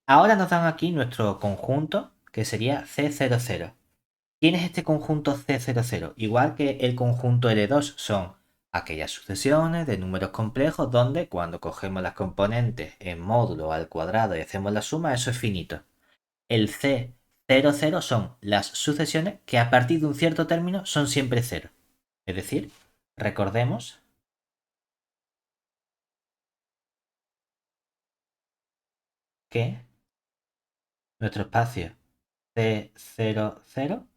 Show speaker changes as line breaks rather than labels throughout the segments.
Ahora nos dan aquí nuestro conjunto, que sería C00. ¿Quién es este conjunto C00? Igual que el conjunto L2, son aquellas sucesiones de números complejos donde cuando cogemos las componentes en módulo al cuadrado y hacemos la suma, eso es finito. El C00 son las sucesiones que a partir de un cierto término son siempre cero. Es decir, recordemos que nuestro espacio C00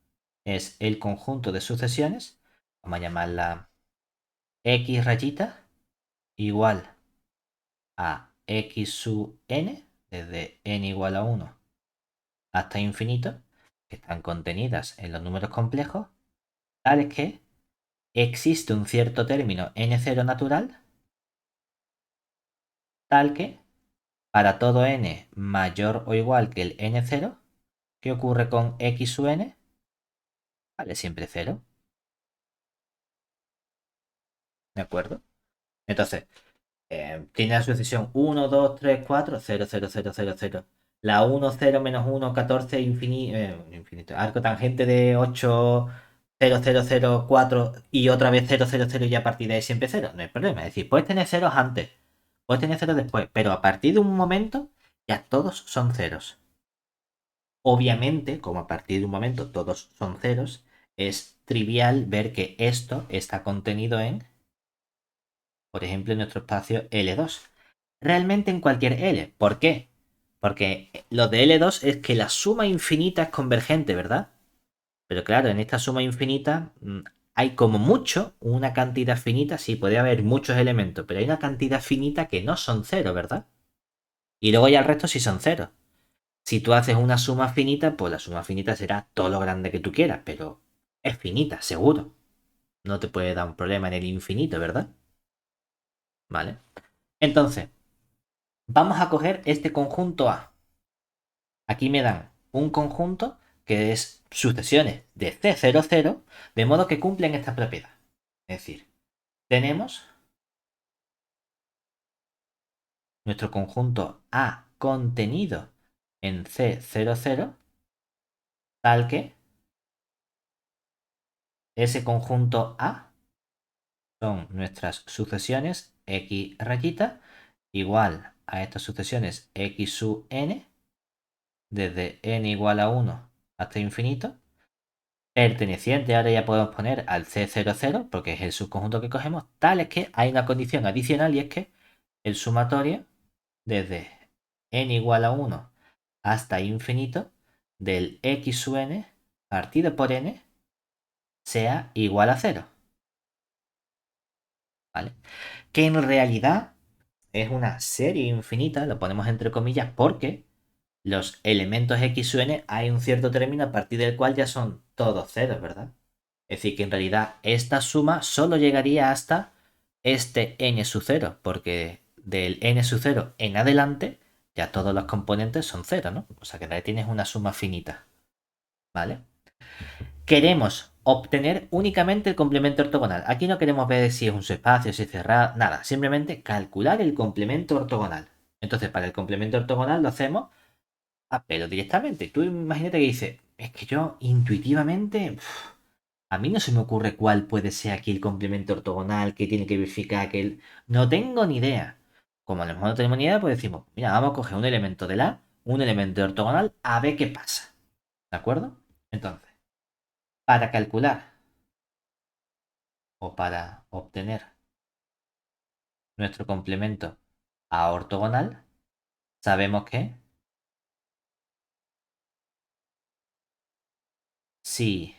es el conjunto de sucesiones, vamos a llamarla X rayita, igual a X sub n, desde n igual a 1 hasta infinito, que están contenidas en los números complejos, tales que existe un cierto término n0 natural, tal que para todo n mayor o igual que el n0, ¿qué ocurre con X sub n? Vale siempre 0, ¿de acuerdo? Entonces, tiene la sucesión 1, 2, 3, 4, 0, 0, 0, 0, 0. La 1, 0, menos 1, 14, infinito. Arco tangente de 8, 0, 0, 0, 4 y otra vez 0, 0, 0 y a partir de ahí siempre 0. No hay problema. Es decir, puedes tener ceros antes, puedes tener ceros después, pero a partir de un momento ya todos son ceros. Obviamente, como a partir de un momento todos son ceros, es trivial ver que esto está contenido en, por ejemplo, en nuestro espacio L2. Realmente en cualquier L. ¿Por qué? Porque lo de L2 es que la suma infinita es convergente, ¿verdad? Pero claro, en esta suma infinita hay como mucho una cantidad finita, sí, puede haber muchos elementos, pero hay una cantidad finita que no son cero, ¿verdad? Y luego ya el resto sí son cero. Si tú haces una suma finita, pues la suma finita será todo lo grande que tú quieras, pero es finita, seguro. No te puede dar un problema en el infinito, ¿verdad? ¿Vale? Entonces, vamos a coger este conjunto A. Aquí me dan un conjunto que es sucesiones de C00, de modo que cumplen esta propiedad. Es decir, tenemos nuestro conjunto A contenido en C00, tal que ese conjunto A son nuestras sucesiones X rayita igual a estas sucesiones X sub n, desde n igual a 1 hasta infinito, perteneciente, ahora ya podemos poner al C00, porque es el subconjunto que cogemos, tal es que hay una condición adicional y es que el sumatorio desde n igual a 1 hasta infinito del x sub n partido por n sea igual a 0. ¿Vale? Que en realidad es una serie infinita, lo ponemos entre comillas, porque los elementos x sub n hay un cierto término a partir del cual ya son todos ceros, ¿verdad? Es decir, que en realidad esta suma solo llegaría hasta este n sub 0, porque del n sub 0 en adelante ya todos los componentes son 0, ¿no? O sea que ahí tienes una suma finita, ¿vale? Queremos obtener únicamente el complemento ortogonal. Aquí no queremos ver si es un subespacio, si es cerrado, nada. Simplemente calcular el complemento ortogonal. Entonces, para el complemento ortogonal lo hacemos a pelo directamente. Tú imagínate que dices, es que yo intuitivamente... A mí no se me ocurre cuál puede ser aquí el complemento ortogonal que tiene que verificar que el... No tengo ni idea. Como a lo mejor no tenemos ni idea, pues decimos, mira, vamos a coger un elemento de la, un elemento ortogonal, a ver qué pasa. ¿De acuerdo? Entonces, para calcular o para obtener nuestro complemento a ortogonal, sabemos que si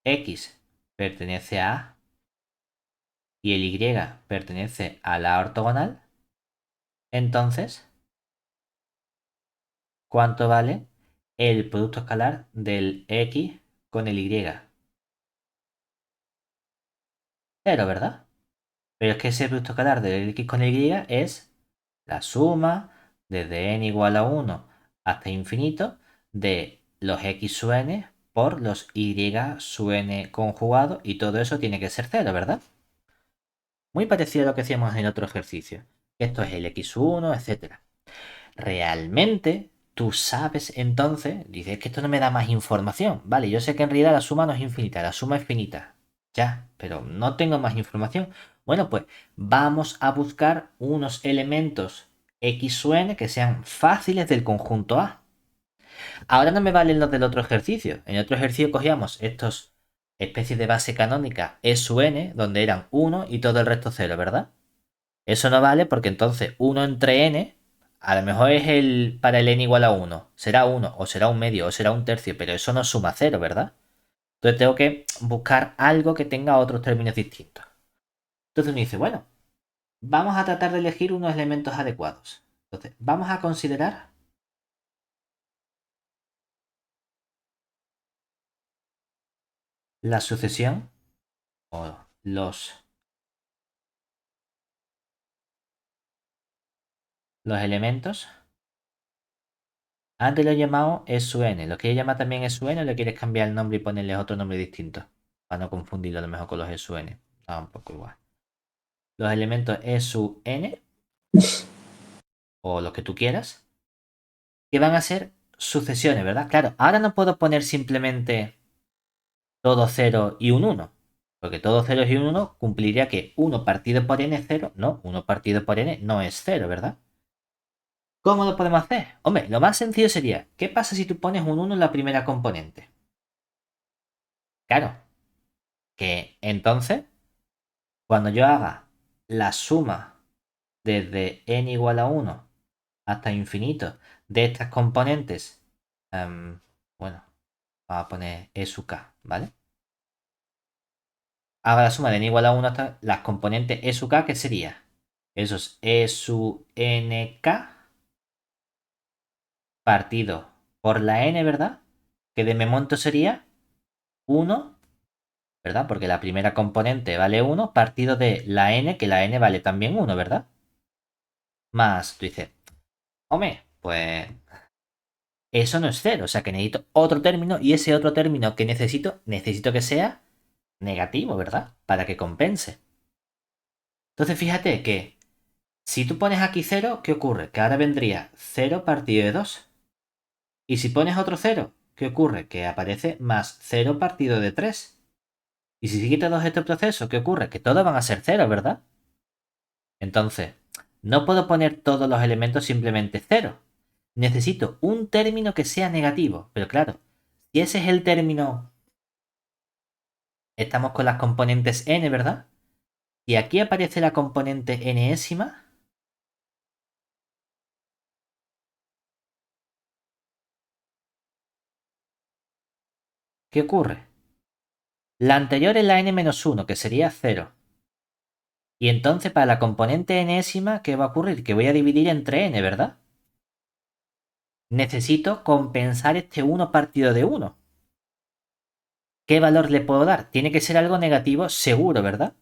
x pertenece a A y el y pertenece a la ortogonal, entonces ¿cuánto vale el producto escalar del x con el y? Cero, ¿verdad? Pero es que ese producto escalar del x con el y es la suma desde n igual a 1 hasta infinito de los x sub n por los y sub n conjugado y todo eso tiene que ser cero, ¿verdad? Muy parecido a lo que hacíamos en otro ejercicio. Esto es el x1, etcétera. Realmente, tú sabes entonces, dices que esto no me da más información. Vale, yo sé que en realidad la suma no es infinita, la suma es finita. Ya, pero no tengo más información. Bueno, pues vamos a buscar unos elementos X o N que sean fáciles del conjunto A. Ahora no me valen los del otro ejercicio. En el otro ejercicio cogíamos estos especies de base canónica E sub N, donde eran 1 y todo el resto 0, ¿verdad? Eso no vale porque entonces 1 entre N, a lo mejor es el para el N igual a 1. Será 1, o será un medio, o será un tercio, pero eso no suma 0, ¿verdad? Entonces tengo que buscar algo que tenga otros términos distintos. Entonces uno dice, bueno, vamos a tratar de elegir unos elementos adecuados. Entonces, vamos a considerar la sucesión o los elementos. Antes lo he llamado SUN. ¿Lo quieres llamar también SUN o le quieres cambiar el nombre y ponerle otro nombre distinto? Para no confundirlo a lo mejor con los SUN. Da un poco igual. Los elementos SUN o los que tú quieras, que van a ser sucesiones, ¿verdad? Claro, ahora no puedo poner simplemente todo 0 y un 1. Porque todo 0 y un 1 cumpliría que 1 partido por n es 0. No, 1 partido por n no es 0, ¿verdad? ¿Cómo lo podemos hacer? Hombre, lo más sencillo sería, ¿qué pasa si tú pones un 1 en la primera componente? Claro, que entonces, cuando yo haga la suma desde n igual a 1 hasta infinito de estas componentes, bueno, vamos a poner e sub k, ¿vale? Haga la suma de n igual a 1 hasta las componentes e sub k, ¿qué sería? Eso es e sub nk partido por la n, ¿verdad? Que de momento sería 1, ¿verdad? Porque la primera componente vale 1 partido de la n, que la n vale también 1, ¿verdad? Más, tú dices, hombre, pues eso no es cero, o sea que necesito otro término y ese otro término que necesito que sea negativo, ¿verdad? Para que compense. Entonces fíjate que si tú pones aquí 0, ¿qué ocurre? Que ahora vendría 0 partido de 2. Y si pones otro 0, ¿qué ocurre? Que aparece más 0 partido de 3. Y si sigues todo este proceso, ¿qué ocurre? Que todos van a ser 0, ¿verdad? Entonces, no puedo poner todos los elementos simplemente 0. Necesito un término que sea negativo. Pero claro, si ese es el término, estamos con las componentes n, ¿verdad? Y aquí aparece la componente enésima. ¿Qué ocurre? La anterior es la n-1, que sería 0. Y entonces para la componente enésima, ¿qué va a ocurrir? Que voy a dividir entre n, ¿verdad? Necesito compensar este 1 partido de 1. ¿Qué valor le puedo dar? Tiene que ser algo negativo seguro, ¿verdad?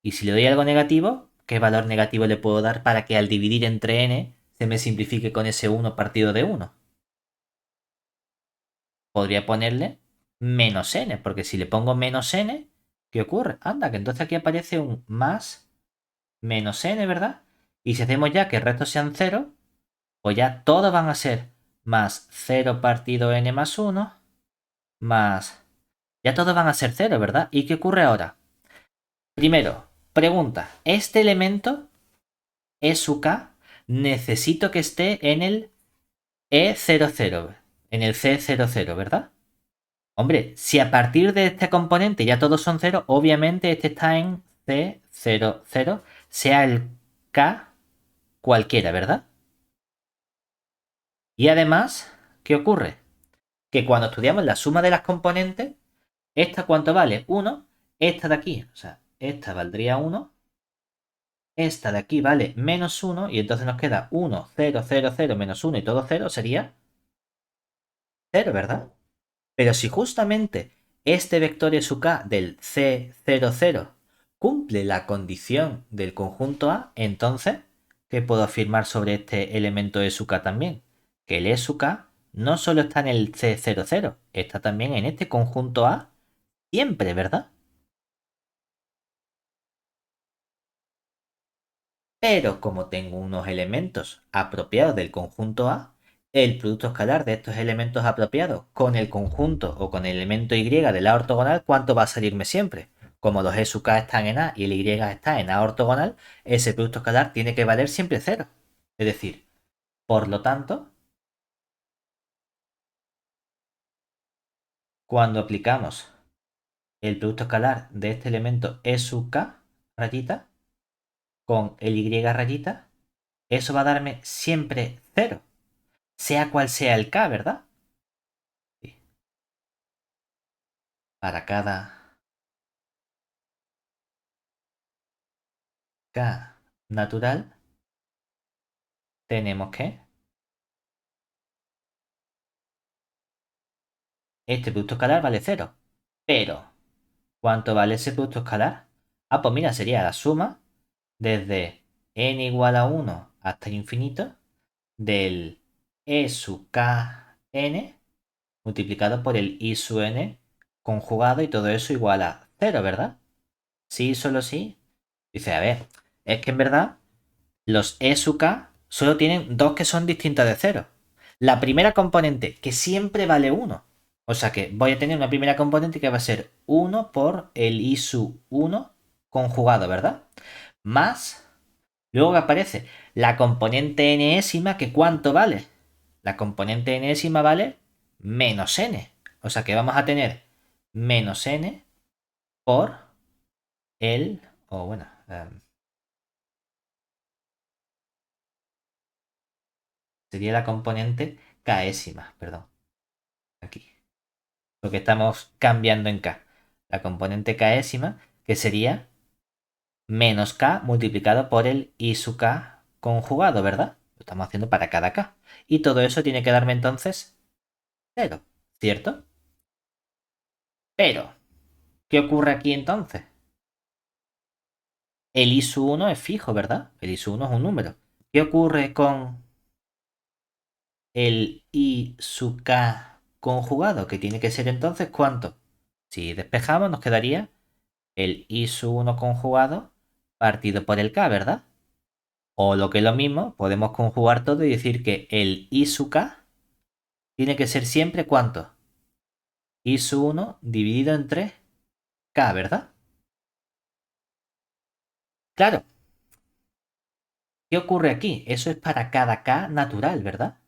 Y si le doy algo negativo, ¿qué valor negativo le puedo dar para que al dividir entre n se me simplifique con ese 1 partido de 1? Podría ponerle menos n, porque si le pongo menos n, ¿qué ocurre? Anda, que entonces aquí aparece un más menos n, ¿verdad? Y si hacemos ya que el resto sean 0, pues ya todos van a ser más 0 partido n más 1, más... Ya todos van a ser 0, ¿verdad? ¿Y qué ocurre ahora? Primero, pregunta, ¿este elemento E sub k necesito que esté en el E00, en el C00, ¿verdad? Hombre, si a partir de este componente ya todos son 0, obviamente este está en C00, sea el K cualquiera, ¿verdad? Y además, ¿qué ocurre? Que cuando estudiamos la suma de las componentes, ¿esta cuánto vale? 1, esta de aquí, o sea, esta valdría 1, esta de aquí vale menos 1, y entonces nos queda 1, 0, 0, 0, menos 1 y todo 0 sería 0, ¿verdad? Pero si justamente este vector es su k del C00 cumple la condición del conjunto A, entonces, ¿qué puedo afirmar sobre este elemento E sub k también? Que el E sub k no solo está en el C00, está también en este conjunto A siempre, ¿verdad? Pero como tengo unos elementos apropiados del conjunto A, el producto escalar de estos elementos apropiados con el conjunto o con el elemento Y de la ortogonal, ¿cuánto va a salirme siempre? Como los E sub k están en A y el Y está en A ortogonal, ese producto escalar tiene que valer siempre cero. Es decir, por lo tanto, cuando aplicamos el producto escalar de este elemento E sub k rayita con el Y rayita, eso va a darme siempre cero, sea cual sea el k, ¿verdad? Sí. Para cada k natural tenemos que este producto escalar vale cero. Pero, ¿cuánto vale ese producto escalar? Ah, pues mira, sería la suma desde n igual a 1 hasta el infinito del e sub k n multiplicado por el i sub n conjugado y todo eso igual a cero, ¿verdad? Sí, solo sí. Dice, a ver, es que en verdad los e sub k solo tienen dos que son distintas de cero. La primera componente, que siempre vale 1. O sea que voy a tener una primera componente que va a ser 1 por el i sub 1 conjugado, ¿verdad? Más, luego que aparece la componente enésima, que ¿cuánto vale? La componente enésima vale menos n. O sea que vamos a tener menos n por el, o bueno, sería la componente késima, perdón, aquí. Porque estamos cambiando en k. La componente késima, que sería menos k multiplicado por el i sub k conjugado, ¿verdad? Lo estamos haciendo para cada k. Y todo eso tiene que darme entonces cero, ¿cierto? Pero, ¿qué ocurre aquí entonces? El i sub 1 es fijo, ¿verdad? El i sub 1 es un número. ¿Qué ocurre con el i sub k conjugado? Que tiene que ser entonces ¿cuánto? Si despejamos nos quedaría el i sub 1 conjugado partido por el k, ¿verdad? O lo que es lo mismo, podemos conjugar todo y decir que el i sub k tiene que ser siempre ¿cuánto? I sub 1 dividido entre k, ¿verdad? Claro, ¿qué ocurre aquí? Eso es para cada k natural, ¿verdad?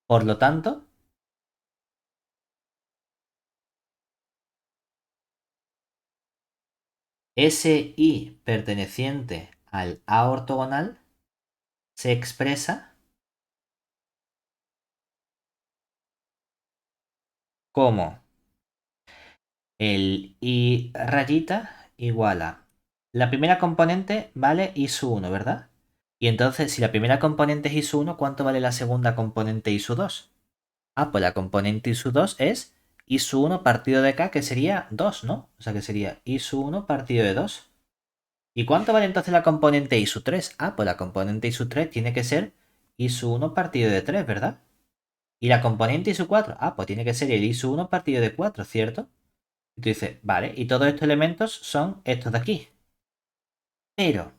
Por lo tanto, ese i perteneciente al a ortogonal se expresa como el i rayita igual a la primera componente vale i sub 1, ¿verdad? Y entonces, si la primera componente es i sub 1, ¿cuánto vale la segunda componente i sub 2? Ah, pues la componente i sub 2 es i sub 1 partido de k, que sería 2, ¿no? O sea que sería i sub 1 partido de 2. ¿Y cuánto vale entonces la componente i sub 3? Ah, pues la componente i sub 3 tiene que ser i sub 1 partido de 3, ¿verdad? ¿Y la componente i sub 4? Ah, pues tiene que ser el i sub 1 partido de 4, ¿cierto? Y tú dices, vale, y todos estos elementos son estos de aquí. Pero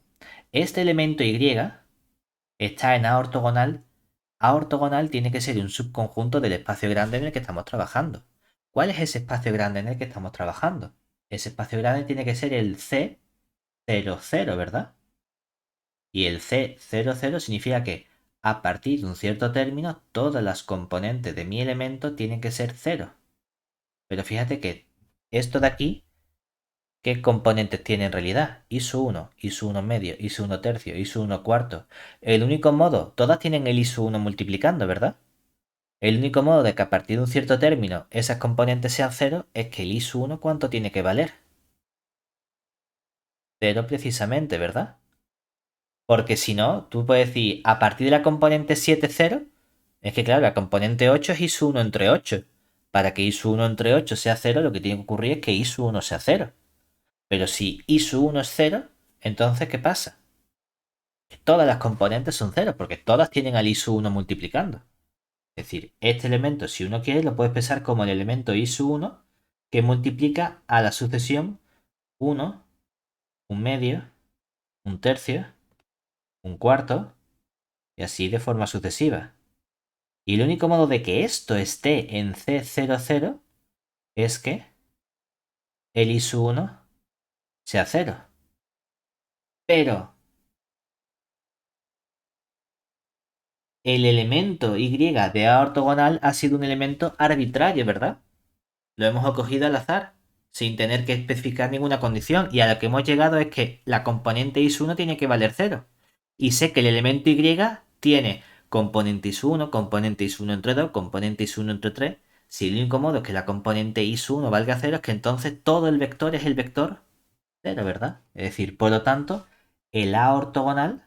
este elemento Y está en A ortogonal. A ortogonal tiene que ser un subconjunto del espacio grande en el que estamos trabajando. ¿Cuál es ese espacio grande en el que estamos trabajando? Ese espacio grande tiene que ser el C00, ¿verdad? Y el C00 significa que a partir de un cierto término todas las componentes de mi elemento tienen que ser cero. Pero fíjate que esto de aquí, ¿qué componentes tiene en realidad? ISO 1, ISO 1 medio, ISO 1 tercio, ISO 1 cuarto. El único modo, todas tienen el ISO 1 multiplicando, ¿verdad? El único modo de que a partir de un cierto término esas componentes sean cero es que el ISO 1 ¿cuánto tiene que valer? Cero precisamente, ¿verdad? Porque si no, tú puedes decir, a partir de la componente 7 cero, es que claro, la componente 8 es ISO 1 entre 8. Para que ISO 1 entre 8 sea cero, lo que tiene que ocurrir es que ISO 1 sea cero. Pero si ISO 1 es cero, entonces ¿qué pasa? Que todas las componentes son cero, porque todas tienen al ISO 1 multiplicando. Es decir, este elemento, si uno quiere, lo puede expresar como el elemento ISO 1 que multiplica a la sucesión 1, un medio, un tercio, un cuarto, y así de forma sucesiva. Y el único modo de que esto esté en C00 es que el I1 sea 0. Pero el elemento Y de A ortogonal ha sido un elemento arbitrario, ¿verdad? Lo hemos acogido al azar, sin tener que especificar ninguna condición. Y a lo que hemos llegado es que la componente is1 tiene que valer 0. Y sé que el elemento Y tiene componente is1, componente is1 entre 2, componente is1 entre 3. Si el único modo es que la componente is1 valga 0, es que entonces todo el vector es el vector 0, ¿verdad? Es decir, por lo tanto, el A ortogonal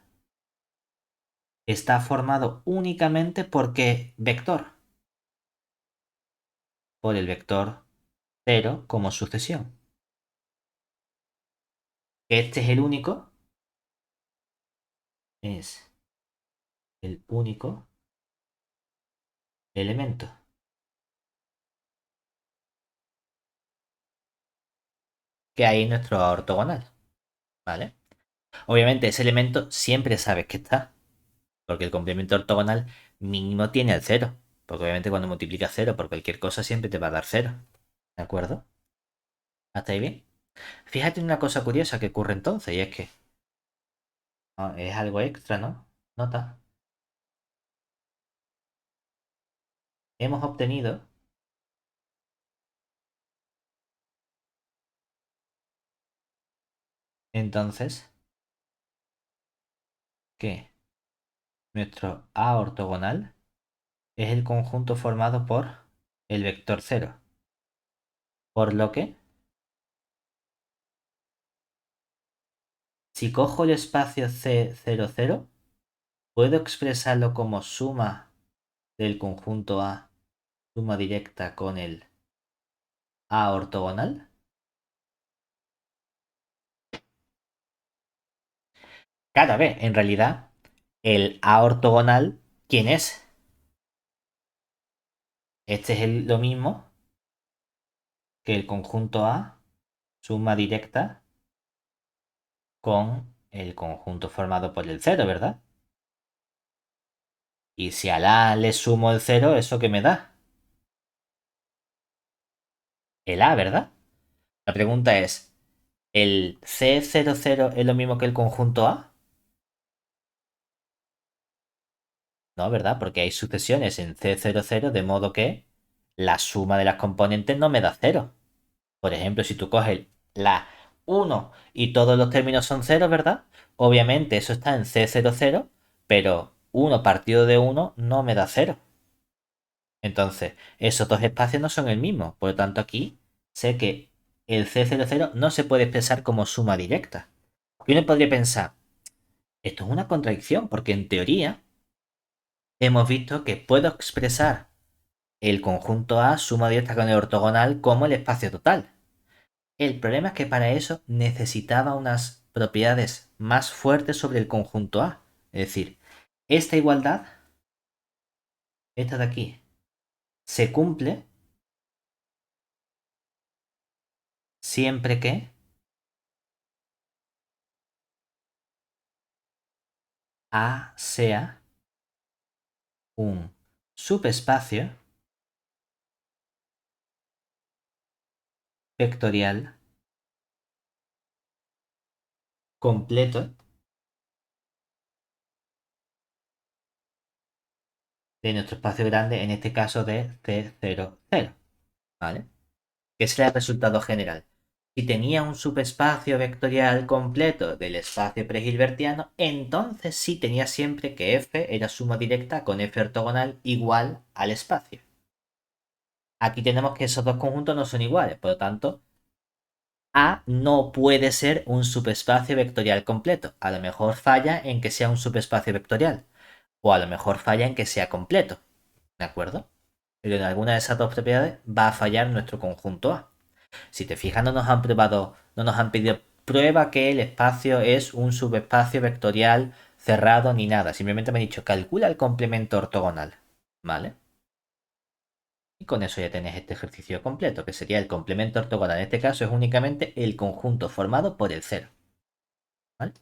está formado únicamente por qué vector, por el vector 0 como sucesión. Este es el único, es el único elemento que hay en nuestro ortogonal, ¿vale? Obviamente ese elemento siempre sabes que está, porque el complemento ortogonal mínimo tiene el 0, porque obviamente cuando multiplicas 0 por cualquier cosa siempre te va a dar 0, ¿de acuerdo? ¿Hasta ahí bien? Fíjate en una cosa curiosa que ocurre entonces, y es que es algo extra, ¿no? Nota, hemos obtenido entonces que nuestro A ortogonal es el conjunto formado por el vector 0, por lo que si cojo el espacio C00, puedo expresarlo como suma del conjunto A, suma directa con el A ortogonal. Cada vez, en realidad, el A ortogonal, ¿quién es? Este es lo mismo que el conjunto A, suma directa con el conjunto formado por el cero, ¿verdad? Y si al A le sumo el cero, ¿eso qué me da? El A, ¿verdad? La pregunta es, ¿el C00 es lo mismo que el conjunto A? No, ¿verdad? Porque hay sucesiones en C00 de modo que la suma de las componentes no me da cero. Por ejemplo, si tú coges la 1 y todos los términos son cero, ¿verdad? Obviamente eso está en C00, pero 1 partido de 1 no me da cero. Entonces, esos dos espacios no son el mismo. Por lo tanto, aquí sé que el C00 no se puede expresar como suma directa. Y uno podría pensar, esto es una contradicción, porque en teoría hemos visto que puedo expresar el conjunto A suma directa con el ortogonal como el espacio total. El problema es que para eso necesitaba unas propiedades más fuertes sobre el conjunto A. Es decir, esta igualdad, esta de aquí, se cumple siempre que A sea un subespacio vectorial completo de nuestro espacio grande, en este caso de C00. ¿Vale? Que será el resultado general. Si tenía un subespacio vectorial completo del espacio prehilbertiano, entonces sí tenía siempre que f era suma directa con f ortogonal igual al espacio. Aquí tenemos que esos dos conjuntos no son iguales, por lo tanto, A no puede ser un subespacio vectorial completo. A lo mejor falla en que sea un subespacio vectorial, o a lo mejor falla en que sea completo. ¿De acuerdo? Pero en alguna de esas dos propiedades va a fallar nuestro conjunto A. Si te fijas, no nos han pedido prueba que el espacio es un subespacio vectorial cerrado ni nada. Simplemente me han dicho calcula el complemento ortogonal. ¿Vale? Y con eso ya tenés este ejercicio completo, que sería el complemento ortogonal. En este caso es únicamente el conjunto formado por el cero. ¿Vale?